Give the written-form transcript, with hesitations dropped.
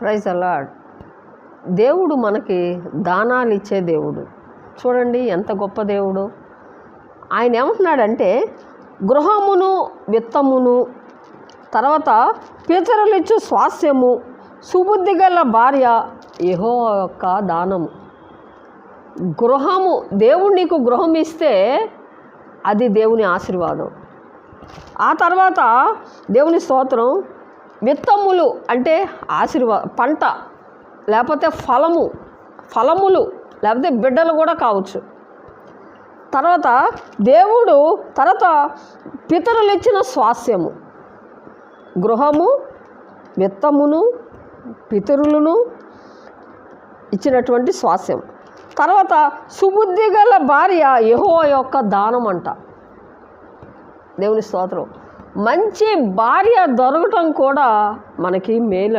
Praise the lord. దేవుడు మనకి దానాలు ఇచ్చే దేవుడు. చూడండి ఎంత గొప్ప దేవుడు. ఆయన ఏమంటున్నాడంటే గృహమును విత్తమును, తర్వాత పితరులిచ్చు స్వాస్థ్యము, సుబుద్ధి గల భార్య యెహోవా యొక్క దానము. గృహము, దేవుడు నీకు గృహం ఇస్తే అది దేవుని ఆశీర్వాదం. ఆ తర్వాత దేవుని స్తోత్రం, విత్తములు అంటే పంట, లేకపోతే ఫలములు, లేకపోతే బిడ్డలు కూడా కావచ్చు. తర్వాత దేవుడు పితరులు ఇచ్చిన స్వాస్థ్యము, గృహము, విత్తమును, పితరులను ఇచ్చినటువంటి స్వాస్థ్యం. తర్వాత సుబుద్ధి గల భార్య యెహోవా యొక్క దానం అంట. దేవుని స్తోత్రం. మంచి భార్య దొరకటం కూడా మనకి మేలు.